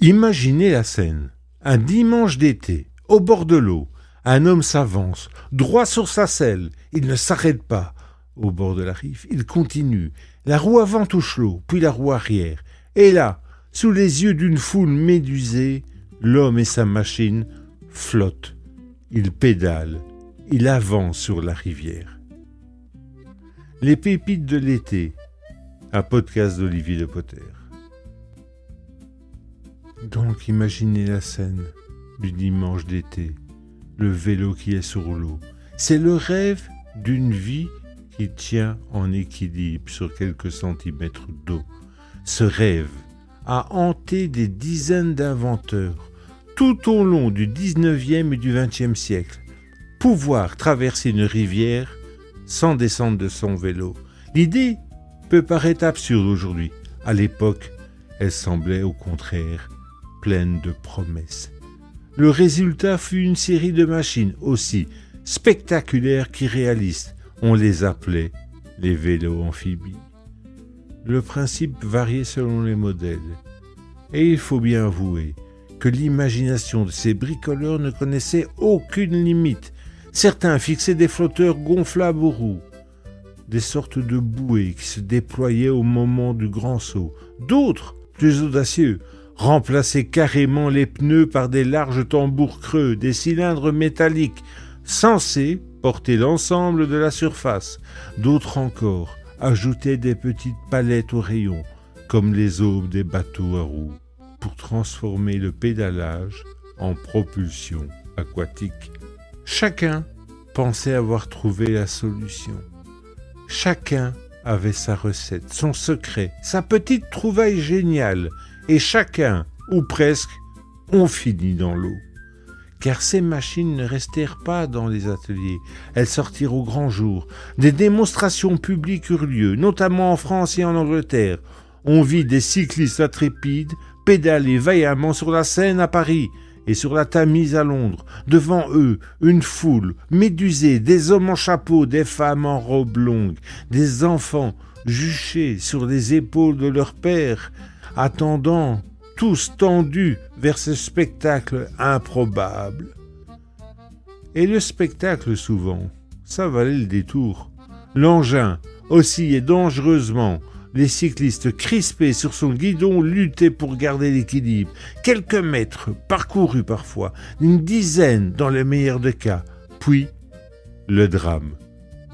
Imaginez la scène. Un dimanche d'été, au bord de l'eau, un homme s'avance, droit sur sa selle. Il ne s'arrête pas. Au bord de la rive, il continue. La roue avant touche l'eau, puis la roue arrière. Et là, sous les yeux d'une foule médusée, l'homme et sa machine flottent. Il pédale. Il avance sur la rivière. Les pépites de l'été. Un podcast d'Olivier de Potter. Donc imaginez la scène du dimanche d'été, le vélo qui est sur l'eau. C'est le rêve d'une vie qui tient en équilibre sur quelques centimètres d'eau. Ce rêve a hanté des dizaines d'inventeurs tout au long du 19e et du 20e siècle. Pouvoir traverser une rivière sans descendre de son vélo. L'idée peut paraître absurde aujourd'hui. À l'époque, elle semblait au contraire pleine de promesses. Le résultat fut une série de machines aussi spectaculaires qu'irréalistes. On les appelait les vélos amphibies. Le principe variait selon les modèles. Et il faut bien avouer que l'imagination de ces bricoleurs ne connaissait aucune limite. Certains fixaient des flotteurs gonflables aux roues, des sortes de bouées qui se déployaient au moment du grand saut. D'autres, plus audacieux, remplaçaient carrément les pneus par des larges tambours creux, des cylindres métalliques, censés porter l'ensemble de la surface. D'autres encore ajoutaient des petites palettes aux rayons, comme les aubes des bateaux à roues, pour transformer le pédalage en propulsion aquatique. Chacun pensait avoir trouvé la solution. Chacun avait sa recette, son secret, sa petite trouvaille géniale, et chacun, ou presque, ont fini dans l'eau. Car ces machines ne restèrent pas dans les ateliers, elles sortirent au grand jour. Des démonstrations publiques eurent lieu, notamment en France et en Angleterre. On vit des cyclistes intrépides pédaler vaillamment sur la Seine à Paris et sur la Tamise à Londres. Devant eux, une foule médusée, des hommes en chapeau, des femmes en robes longues, des enfants juchés sur les épaules de leur père, attendant, tous tendus vers ce spectacle improbable. Et le spectacle, souvent, ça valait le détour. L'engin oscillait dangereusement. Les cyclistes crispés sur son guidon luttaient pour garder l'équilibre. Quelques mètres parcourus parfois, une dizaine dans le meilleur des cas. Puis, le drame,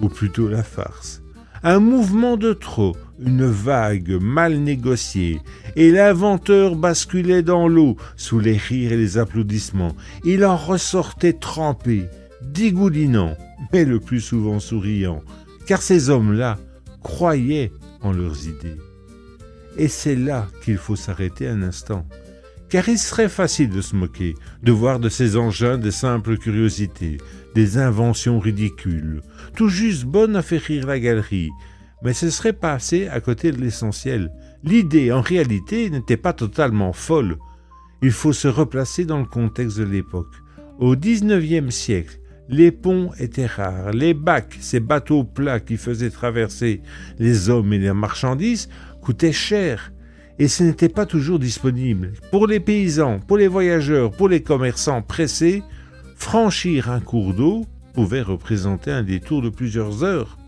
ou plutôt la farce. Un mouvement de trop, une vague mal négociée, et l'inventeur basculait dans l'eau sous les rires et les applaudissements. Il en ressortait trempé, dégoulinant, mais le plus souvent souriant, car ces hommes-là croyaient en leurs idées. Et c'est là qu'il faut s'arrêter un instant, car il serait facile de se moquer, de voir de ces engins de simples curiosités, des inventions ridicules, tout juste bonnes à faire rire la galerie, mais ce serait passer à côté de l'essentiel. L'idée, en réalité, n'était pas totalement folle. Il faut se replacer dans le contexte de l'époque. Au XIXe siècle, les ponts étaient rares, les bacs, ces bateaux plats qui faisaient traverser les hommes et les marchandises, coûtaient cher. Et ce n'était pas toujours disponible. Pour les paysans, pour les voyageurs, pour les commerçants pressés, franchir un cours d'eau pouvait représenter un détour de plusieurs heures.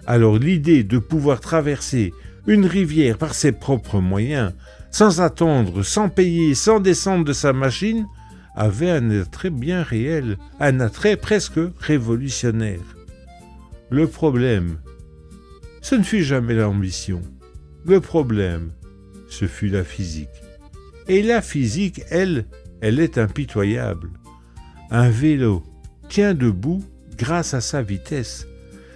Alors l'idée de pouvoir traverser une rivière par ses propres moyens, sans attendre, sans payer, sans descendre de sa machine, avait un attrait bien réel, un attrait presque révolutionnaire. Le problème, ce ne fut jamais l'ambition. Le problème, ce fut la physique. Et la physique, elle est impitoyable. Un vélo tient debout grâce à sa vitesse.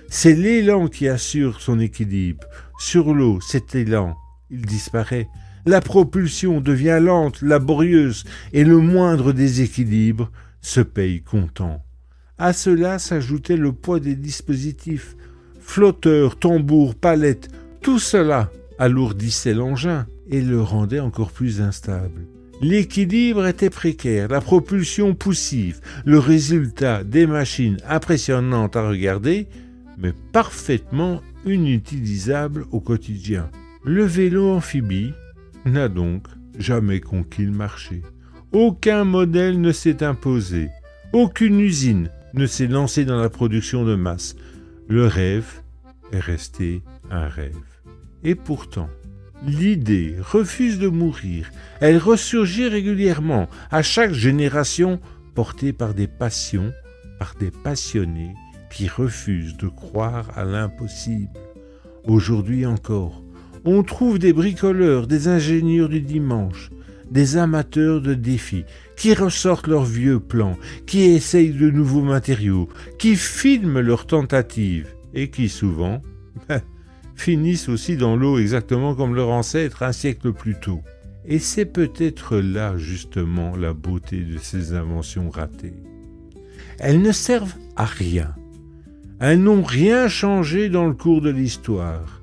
C'est l'élan qui assure son équilibre. Sur l'eau, cet élan, il disparaît. La propulsion devient lente, laborieuse, et le moindre déséquilibre se paye comptant. À cela s'ajoutait le poids des dispositifs. Flotteurs, tambours, palettes, tout cela alourdissait l'engin et le rendait encore plus instable. L'équilibre était précaire, la propulsion poussive, le résultat des machines impressionnantes à regarder, mais parfaitement inutilisables au quotidien. Le vélo amphibie n'a donc jamais conquis le marché. Aucun modèle ne s'est imposé. Aucune usine ne s'est lancée dans la production de masse. Le rêve est resté un rêve. Et pourtant, l'idée refuse de mourir. Elle ressurgit régulièrement, à chaque génération, portée par des passions, par des passionnés qui refusent de croire à l'impossible. Aujourd'hui encore, on trouve des bricoleurs, des ingénieurs du dimanche, des amateurs de défis, qui ressortent leurs vieux plans, qui essayent de nouveaux matériaux, qui filment leurs tentatives et qui souvent finissent aussi dans l'eau exactement comme leurs ancêtres un siècle plus tôt. Et c'est peut-être là justement la beauté de ces inventions ratées. Elles ne servent à rien. Elles n'ont rien changé dans le cours de l'histoire.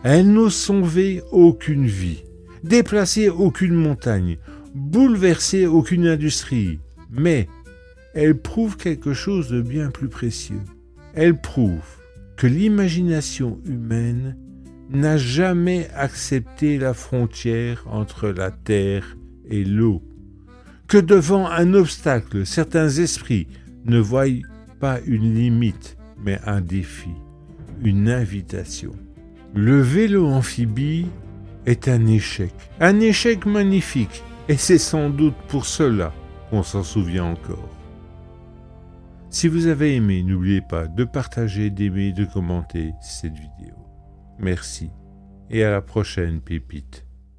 Elles n'ont sauvé aucune vie, déplacé aucune montagne, bouleversé aucune industrie. Mais elles prouvent quelque chose de bien plus précieux. Elles prouvent que l'imagination humaine n'a jamais accepté la frontière entre la terre et l'eau, que devant un obstacle, certains esprits ne voient pas une limite, mais un défi, une invitation. Le vélo amphibie est un échec magnifique, et c'est sans doute pour cela qu'on s'en souvient encore. Si vous avez aimé, n'oubliez pas de partager, d'aimer, de commenter cette vidéo. Merci et à la prochaine pépite.